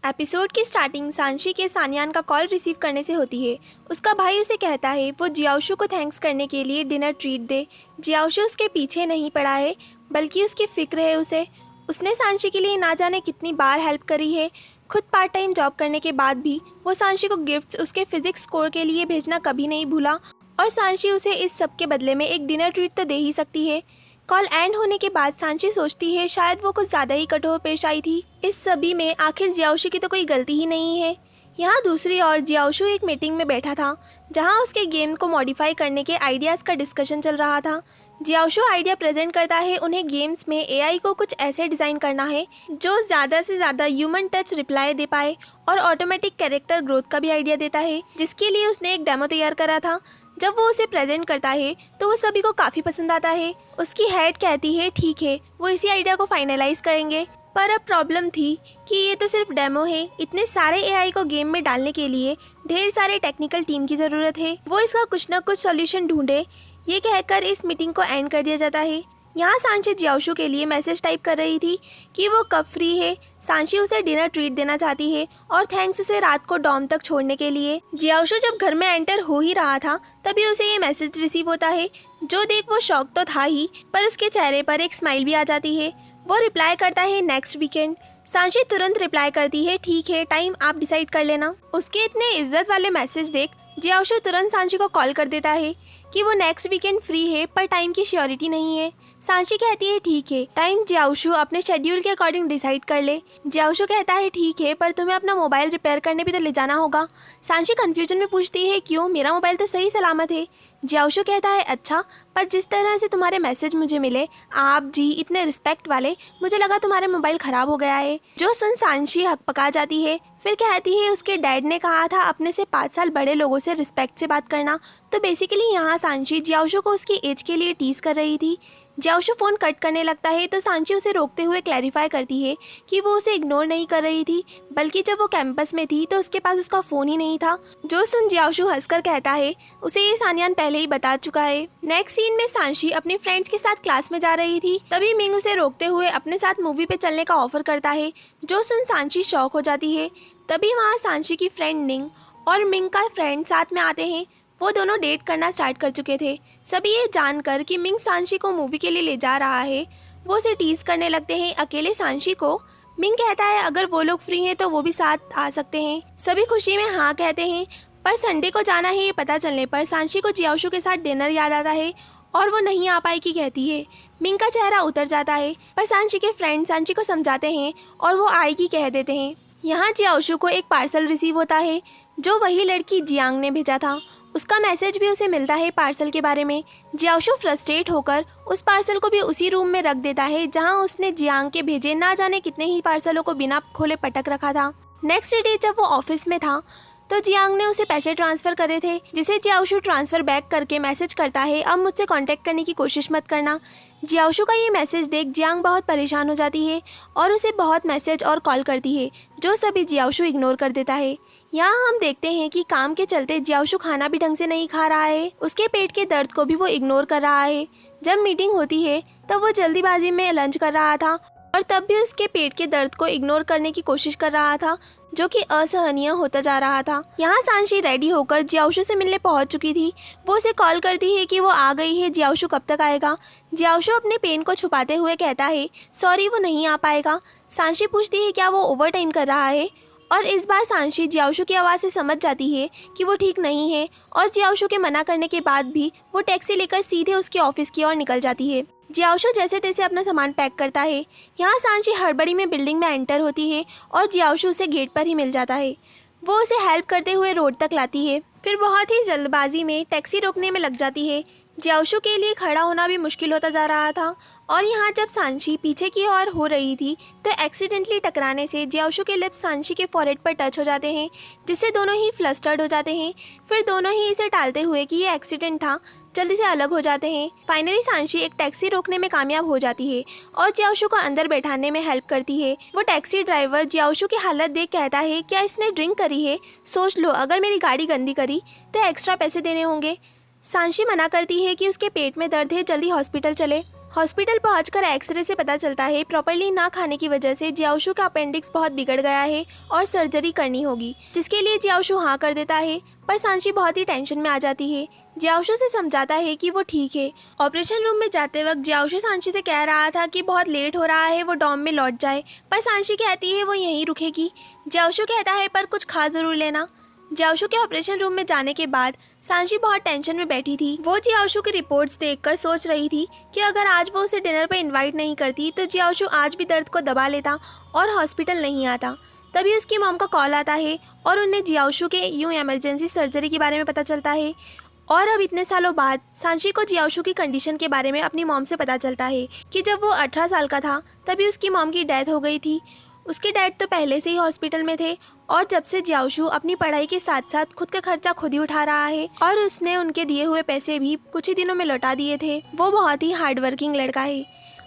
Episode की starting सांशी के सानियान का कॉल रिसीव करने से होती है। उसका भाई उसे कहता है वो जियाओशु को थैंक्स करने के लिए डिनर ट्रीट दे। जियाओशु उसके पीछे नहीं पड़ा है, बल्कि उसकी फिक्र है उसे। उसने सांशी के लिए ना जाने कितनी बार हेल्प करी है। खुद पार्ट टाइम जॉब करने के बाद भी वो सांशी को गिफ्ट्स उसके फिजिक्स स्कोर के लिए भेजना कभी नहीं भूला, और सांशी उसे इस सब के बदले में एक डिनर ट्रीट तो दे ही सकती है। कॉल एंड होने के बाद सांशी सोचती है शायद वो कुछ ज़्यादा ही कठोर पेश आई थी। इस सभी में आखिर जियाओशु की तो कोई गलती ही नहीं है। यहाँ दूसरी ओर जियाओशु एक मीटिंग में बैठा था, जहाँ उसके गेम को मॉडिफाई करने के आइडियाज़ का डिस्कशन चल रहा था। जियाओशु आइडिया प्रेजेंट करता है उन्हें गेम्स में एआई को कुछ ऐसे डिज़ाइन करना है जो ज़्यादा से ज़्यादा ह्यूमन टच रिप्लाई दे पाए, और ऑटोमेटिक कैरेक्टर ग्रोथ का भी आइडिया देता है, जिसके लिए उसने एक डेमो तैयार करा था। जब वो उसे प्रेजेंट करता है तो वो सभी को काफ़ी पसंद आता है। उसकी हेड कहती है ठीक है, वो इसी आइडिया को फाइनलाइज करेंगे। पर अब प्रॉब्लम थी कि ये तो सिर्फ डेमो है। इतने सारे एआई को गेम में डालने के लिए ढेर सारे टेक्निकल टीम की ज़रूरत है। वो इसका कुछ न कुछ सॉल्यूशन ढूंढे, ये कहकर इस मीटिंग को एंड कर दिया जाता है। यहाँ सांशी जियाओशु के लिए मैसेज टाइप कर रही थी कि वो कब फ्री है। सांशी उसे डिनर ट्रीट देना चाहती है और थैंक्स उसे रात को डॉम तक छोड़ने के लिए। जियाओशु जब घर में एंटर हो ही रहा था तभी उसे ये मैसेज रिसीव होता है, जो देख वो शॉक तो था ही, पर उसके चेहरे पर एक स्माइल भी आ जाती है। वो रिप्लाई करता है नेक्स्ट वीकेंड। सांशी तुरंत रिप्लाई करती है ठीक है, टाइम आप डिसाइड कर लेना। उसके इतने इज्जत वाले मैसेज देख जियाओशु तुरंत सांशी को कॉल कर देता है कि वो नेक्स्ट वीकेंड फ्री है, पर टाइम की श्योरिटी नहीं है। सांशी कहती है ठीक है, टाइम जियाओशु अपने शेड्यूल के अकॉर्डिंग डिसाइड कर ले। जियाओशु कहता है ठीक है, पर तुम्हें अपना मोबाइल रिपेयर करने भी तो ले जाना होगा। सांशी कंफ्यूजन में पूछती है क्यों, मेरा मोबाइल तो सही सलामत है। जियाओशु कहता है अच्छा, पर जिस तरह से तुम्हारे मैसेज मुझे मिले, आप जी इतने रिस्पेक्ट वाले, मुझे लगा तुम्हारा मोबाइल खराब हो गया है। जो सुन सांशी हक पका जाती है, फिर कहती है उसके डैड ने कहा था अपने से 5 साल बड़े लोगों से रिस्पेक्ट से बात करना। तो बेसिकली यहाँ सांशी जियाओशु को उसकी एज के लिए टीज कर रही थी। जियाओशु फ़ोन कट करने लगता है तो सांशी उसे रोकते हुए क्लैरिफाई करती है कि वो उसे इग्नोर नहीं कर रही थी, बल्कि जब वो कैंपस में थी तो उसके पास उसका फ़ोन ही नहीं था। जो सुन जियाओशु हंसकर कहता है उसे ये सानियान पहले ही बता चुका है। नेक्स्ट सीन में सांशी अपने फ्रेंड्स के साथ क्लास में जा रही थी, तभी मिंग उसे रोकते हुए अपने साथ मूवी पे चलने का ऑफर करता है। जो सुन सांशी शॉक हो जाती है। तभी वहाँ सांशी की फ्रेंड निंग और मिंग का फ्रेंड साथ में आते हैं। वो दोनों डेट करना स्टार्ट कर चुके थे। सभी ये जानकर कि मिंग सांशी को मूवी के लिए ले जा रहा है, वो उसे टीज करने लगते हैं अकेले सांशी को। मिंग कहता है अगर वो लोग फ्री हैं तो वो भी साथ आ सकते हैं। सभी खुशी में हाँ कहते हैं, पर संडे को जाना है ये पता चलने पर सांशी को जियाओशु के साथ डिनर याद आता है और वो नहीं आ पाएगी कहती है। मिंग का चेहरा उतर जाता है, पर सांशी के फ्रेंड सांशी को समझाते हैं और वो आएगी कह देते हैं। यहाँ जियाओशु को एक पार्सल रिसीव होता है, जो वही लड़की जियांग ने भेजा था। उसका मैसेज भी उसे मिलता है पार्सल के बारे में। जियाओशु फ्रस्ट्रेट होकर उस पार्सल को भी उसी रूम में रख देता है जहां उसने जियांग के भेजे ना जाने कितने ही पार्सलों को बिना खोले पटक रखा था। नेक्स्ट डे जब वो ऑफिस में था तो जियांग ने उसे पैसे ट्रांसफर करे थे, जिसे जियाओशु ट्रांसफर बैक करके मैसेज करता है अब मुझसे कांटेक्ट करने की कोशिश मत करना। जियाओशु का ये मैसेज देख जियांग बहुत परेशान हो जाती है और उसे बहुत मैसेज और कॉल करती है, जो सभी जियाओशु इग्नोर कर देता है। यहाँ हम देखते हैं कि काम के चलते जियाओशु खाना भी ढंग से नहीं खा रहा है। उसके पेट के दर्द को भी वो इग्नोर कर रहा है। जब मीटिंग होती है तब वो जल्दीबाजी में लंच कर रहा था और तब भी उसके पेट के दर्द को इग्नोर करने की कोशिश कर रहा था, जो कि असहनीय होता जा रहा था। यहाँ सांशी रेडी होकर जियाओशु से मिलने पहुंच चुकी थी। वो उसे कॉल करती है कि वो आ गई है, जियाओशु कब तक आएगा। जियाओशु अपने पेन को छुपाते हुए कहता है सॉरी वो नहीं आ पाएगा। सांशी पूछती है क्या वो ओवर टाइम कर रहा है, और इस बार सांशी जियाओशु की आवाज़ से समझ जाती है कि वो ठीक नहीं है, और जियाओशु के मना करने के बाद भी वो टैक्सी लेकर सीधे उसके ऑफिस की ओर निकल जाती है। जियाओशु जैसे तैसे अपना सामान पैक करता है। यहाँ सांशी हड़बड़ी में बिल्डिंग में एंटर होती है और जियाओशु उसे गेट पर ही मिल जाता है। वो उसे हेल्प करते हुए रोड तक लाती है, फिर बहुत ही जल्दबाजी में टैक्सी रोकने में लग जाती है। जियाओशु के लिए खड़ा होना भी मुश्किल होता जा रहा था, और यहाँ जब सांशी पीछे की ओर हो रही थी तो एक्सीडेंटली टकराने से जियाओशु के लिप्स सांशी के फॉरहेड पर टच हो जाते हैं, जिससे दोनों ही फ्लस्टर्ड हो जाते हैं। फिर दोनों ही इसे टालते हुए कि ये एक्सीडेंट था जल्दी से अलग हो जाते हैं। फाइनली सांशी एक टैक्सी रोकने में कामयाब हो जाती है और जियाओशु को अंदर बैठाने में हेल्प करती है। वो टैक्सी ड्राइवर जियाओशु की हालत देख कहता है क्या इसने ड्रिंक करी है, सोच लो अगर मेरी गाड़ी गंदी करी तो एक्स्ट्रा पैसे देने होंगे। सांशी मना करती है कि उसके पेट में दर्द है, जल्दी हॉस्पिटल चले। हॉस्पिटल पहुंचकर एक्सरे से पता चलता है प्रॉपर्ली ना खाने की वजह से जियाओशु का अपेंडिक्स बहुत बिगड़ गया है और सर्जरी करनी होगी, जिसके लिए जियाओशु हाँ कर देता है। पर सांशी बहुत ही टेंशन में आ जाती है। जियाओशु से समझाता है कि वो ठीक है। ऑपरेशन रूम में जाते वक्त जियाओशु सांशी से कह रहा था कि बहुत लेट हो रहा है, वो डॉम में लौट जाए, पर सांशी कहती है वो यहीं रुकेगी। जियाओशु कहता है पर कुछ खा जरूर लेना। जियाओशु के ऑपरेशन रूम में जाने के बाद सांशी बहुत टेंशन में बैठी थी। वो जियाओशु की रिपोर्ट्स देखकर सोच रही थी कि अगर आज वो उसे डिनर पर इनवाइट नहीं करती तो जियाओशु आज भी दर्द को दबा लेता और हॉस्पिटल नहीं आता। तभी उसकी मॉम का कॉल आता है और उन्हें जियाओशु के यूं इमरजेंसी सर्जरी के बारे में पता चलता है। और अब इतने सालों बाद सांशी को जियाओशु की कंडीशन के बारे में अपनी मॉम से पता चलता है कि जब वो 18 साल का था तभी उसकी मॉम की डेथ हो गई थी। उसके डैड तो पहले से ही हॉस्पिटल में थे और जब से जियाओशु अपनी पढ़ाई के साथ साथ खुद का खर्चा खुद ही उठा रहा है और उसने उनके दिए हुए पैसे भी कुछ ही दिनों में लौटा दिए थे। वो बहुत ही हार्ड वर्किंग लड़का है।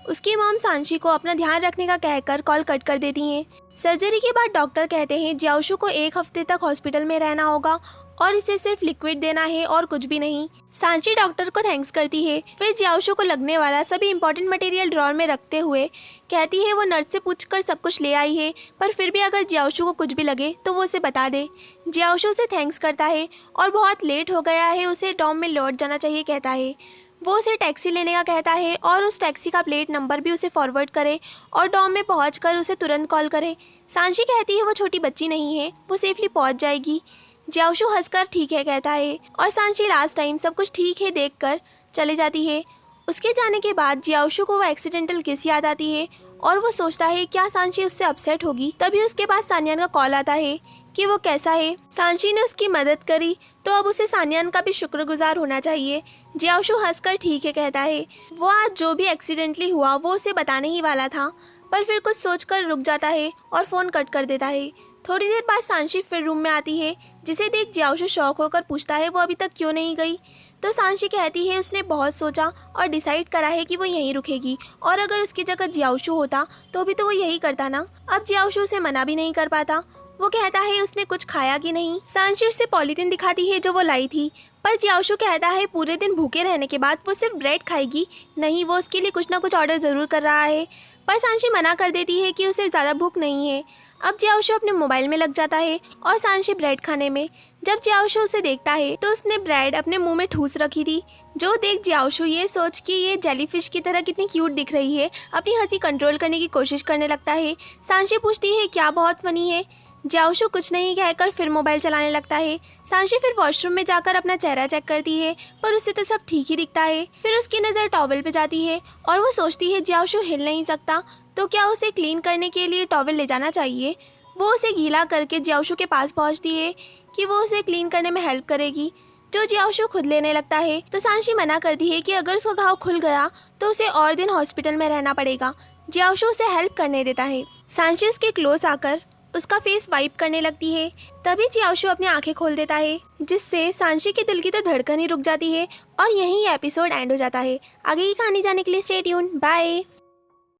उसकी मॉम सांशी को अपना ध्यान रखने का कहकर कॉल कट कर देती हैं। सर्जरी के बाद डॉक्टर कहते हैं जियाओशु को 1 हफ्ते तक हॉस्पिटल में रहना होगा और इसे सिर्फ लिक्विड देना है और कुछ भी नहीं। सांशी डॉक्टर को थैंक्स करती है, फिर जियाओशु को लगने वाला सभी इंपॉर्टेंट मटेरियल ड्रॉर में रखते हुए कहती है वो नर्स से पूछकर सब कुछ ले आई है, पर फिर भी अगर जियाओशु को कुछ भी लगे तो वो उसे बता दे। जियाओशु उसे थैंक्स करता है और बहुत लेट हो गया है, उसे डॉम में लौट जाना चाहिए कहता है। वो उसे टैक्सी लेने का कहता है और उस टैक्सी का प्लेट नंबर भी उसे फॉरवर्ड करे और डॉम में पहुंचकर उसे तुरंत कॉल करे। सांशी कहती है वो छोटी बच्ची नहीं है, वो सेफली पहुंच जाएगी। जियाओशु हंसकर ठीक है कहता है और सांशी लास्ट टाइम सब कुछ ठीक है देखकर चले जाती है। उसके जाने के बाद जियाओशु को वो एक्सीडेंटल किस याद आती है और वो सोचता है क्या सांशी उससे अपसेट होगी। तभी उसके पास सानियान का कॉल आता है कि वो कैसा है। सांशी ने उसकी मदद करी तो अब उसे सानियान का भी शुक्रगुजार होना चाहिए। जियाओशु हंसकर ठीक है कहता है। वो आज जो भी एक्सीडेंटली हुआ वो उसे बताने ही वाला था, पर फिर कुछ सोचकर रुक जाता है और फ़ोन कट कर देता है। थोड़ी देर बाद सांशी फिर रूम में आती है, जिसे देख जियाओशु शॉक होकर पूछता है वो अभी तक क्यों नहीं गई। तो सांशी कहती है उसने बहुत सोचा और डिसाइड करा है कि वो यहीं रुकेगी और अगर उसकी जगह जियाओशु होता तो भी तो वो यही करता ना। अब जियाओशु उसे मना भी नहीं कर पाता। वो कहता है उसने कुछ खाया कि नहीं। सांशी उसे पॉलीथिन दिखाती है जो वो लाई थी, पर जियाओशु कहता है पूरे दिन भूखे रहने के बाद वो सिर्फ ब्रेड खाएगी नहीं, वो उसके लिए कुछ ना कुछ ऑर्डर ज़रूर कर रहा है। पर सांशी मना कर देती है कि उसे ज़्यादा भूख नहीं है। अब जियाओशु अपने मोबाइल में लग जाता है और सांशी ब्रेड खाने में। जब जियाओशु उसे देखता है तो उसने ब्रेड अपने मुंह में ठूस रखी थी, जो देख जियाओशु ये सोच कि ये जेलीफिश की तरह कितनी क्यूट दिख रही है अपनी हंसी कंट्रोल करने की कोशिश करने लगता है। सांशी पूछती है क्या बहुत फनी है। जियाओशु कुछ नहीं कहकर फिर मोबाइल चलाने लगता है। सांशी फिर वॉशरूम में जाकर अपना चेहरा चेक करती है, पर उसे तो सब ठीक ही दिखता है। फिर उसकी नज़र टॉवल पे जाती है और वो सोचती है जियाओशु हिल नहीं सकता तो क्या उसे क्लीन करने के लिए टॉवल ले जाना चाहिए। वो उसे गीला करके जियाओशु के पास पहुंचती है कि वो उसे क्लीन करने में हेल्प करेगी, जो जियाओशु खुद लेने लगता है। तो सांशी मना करती है कि अगर उसका घाव खुल गया तो उसे और दिन हॉस्पिटल में रहना पड़ेगा। जियाओशु उसे हेल्प करने देता है। सांशी उसके क्लोज आकर उसका फेस वाइप करने लगती है। तभी जियाओशु अपनी आंखें खोल देता है, जिससे सांशी के दिल की तो धड़कन ही रुक जाती है और यहीं एपिसोड एंड हो जाता है। आगे की कहानी जानने के लिए स्टे ट्यून्ड। बाय।